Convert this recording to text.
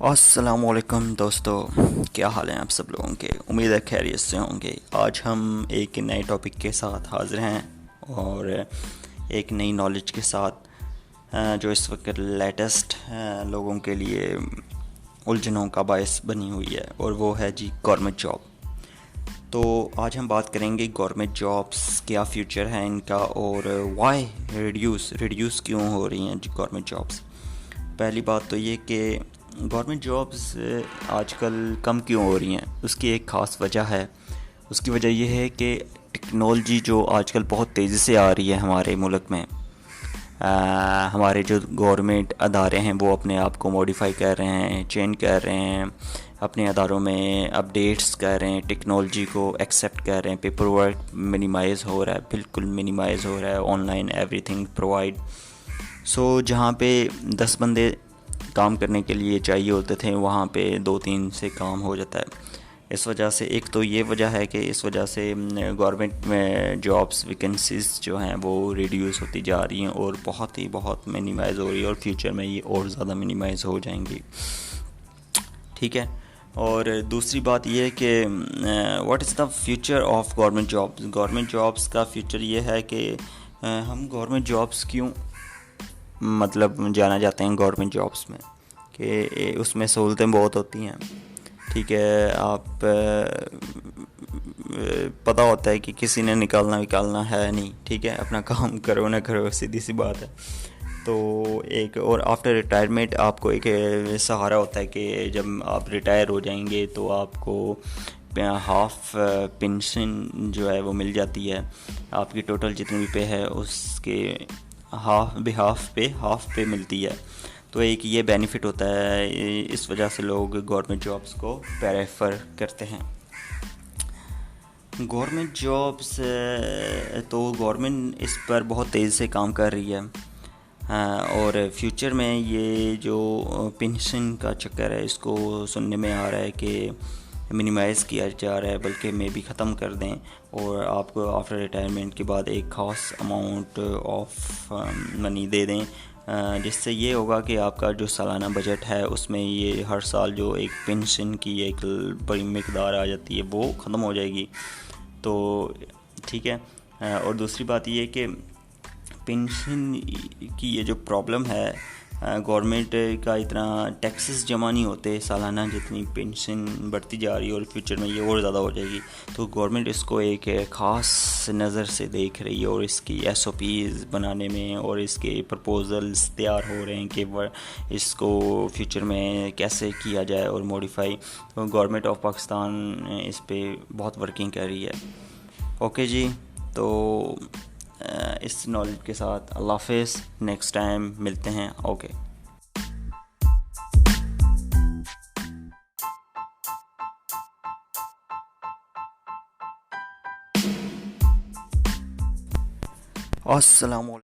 السلام علیکم دوستو، کیا حال ہیں آپ سب لوگوں کے؟ امید ہے خیریت سے ہوں گے۔ آج ہم ایک نئے ٹاپک کے ساتھ حاضر ہیں اور ایک نئی نالج کے ساتھ جو اس وقت لیٹسٹ لوگوں کے لیے الجھنوں کا باعث بنی ہوئی ہے، اور وہ ہے جی گورنمنٹ جاب۔ تو آج ہم بات کریں گے گورنمنٹ جابس، کیا فیوچر ہے ان کا، اور وائی ریڈیوس کیوں ہو رہی ہیں جی گورنمنٹ جابس۔ پہلی بات تو یہ کہ گورنمنٹ جابس آج کل کم کیوں ہو رہی ہیں، اس کی ایک خاص وجہ ہے۔ اس کی وجہ یہ ہے کہ ٹیکنالوجی جو آج کل بہت تیزی سے آ رہی ہے ہمارے ملک میں، ہمارے جو گورنمنٹ ادارے ہیں وہ اپنے آپ کو موڈیفائی کر رہے ہیں، چینج کر رہے ہیں، اپنے اداروں میں اپڈیٹس کر رہے ہیں، ٹیکنالوجی کو ایکسیپٹ کر رہے ہیں، پیپر ورک منیمائز ہو رہا ہے، بالکل منیمائز ہو رہا ہے، online everything provide. So جہاں پہ 10 بندے کام کرنے کے لیے چاہیے ہوتے تھے، وہاں پہ 2-3 سے کام ہو جاتا ہے۔ اس وجہ سے ایک تو یہ وجہ ہے کہ اس وجہ سے گورنمنٹ میں جابس ویکنسیز جو ہیں وہ ریڈیوس ہوتی جا رہی ہیں اور بہت منیمائز ہو رہی ہے، اور فیوچر میں یہ اور زیادہ منیمائز ہو جائیں گی، ٹھیک ہے۔ اور دوسری بات یہ ہے کہ what is the future of government jobs. Government jobs کا فیوچر یہ ہے کہ ہم گورنمنٹ جابس کیوں جانا جاتے ہیں گورنمنٹ جابس میں، کہ اس میں سہولتیں بہت ہوتی ہیں، ٹھیک ہے۔ آپ پتہ ہوتا ہے کہ کسی نے نکالنا ہے نہیں، ٹھیک ہے، اپنا کام کرو نہ کرو، سیدھی سی بات ہے۔ تو ایک اور آفٹر ریٹائرمنٹ آپ کو ایک سہارا ہوتا ہے کہ جب آپ ریٹائر ہو جائیں گے تو آپ کو ہاف پینشن جو ہے وہ مل جاتی ہے، آپ کی ٹوٹل جتنی بھی پے ہے اس کے ہاف پہ ملتی ہے۔ تو ایک یہ بینیفٹ ہوتا ہے، اس وجہ سے لوگ گورنمنٹ جابس کو پریفر کرتے ہیں۔ گورنمنٹ جابس تو گورنمنٹ اس پر بہت تیزی سے کام کر رہی ہے، اور فیوچر میں یہ جو پینشن کا چکر ہے اس کو سننے میں آ رہا ہے کہ منیمائز کیا جا رہا ہے، بلکہ میں بھی ختم کر دیں، اور آپ کو آفٹر ریٹائرمنٹ کے بعد ایک خاص اماؤنٹ آف منی دے دیں، جس سے یہ ہوگا کہ آپ کا جو سالانہ بجٹ ہے اس میں یہ ہر سال جو ایک پینشن کی ایک بڑی مقدار آ جاتی ہے وہ ختم ہو جائے گی، تو ٹھیک ہے۔ اور دوسری بات یہ کہ پینشن کی یہ جو پرابلم ہے، گورنمنٹ کا اتنا ٹیکسز جمع نہیں ہوتے سالانہ، جتنی پینشن بڑھتی جا رہی ہے، اور فیوچر میں یہ اور زیادہ ہو جائے گی، تو گورنمنٹ اس کو ایک خاص نظر سے دیکھ رہی ہے، اور اس کی ایس او پیز بنانے میں اور اس کے پرپوزلز تیار ہو رہے ہیں کہ اس کو فیوچر میں کیسے کیا جائے اور موڈیفائی۔ گورنمنٹ آف پاکستان اس پہ بہت ورکنگ کر رہی ہے۔ اوکے جی، تو اس نالج کے ساتھ اللہ حافظ، نیکسٹ ٹائم ملتے ہیں، اوکے۔ السلام علیکم۔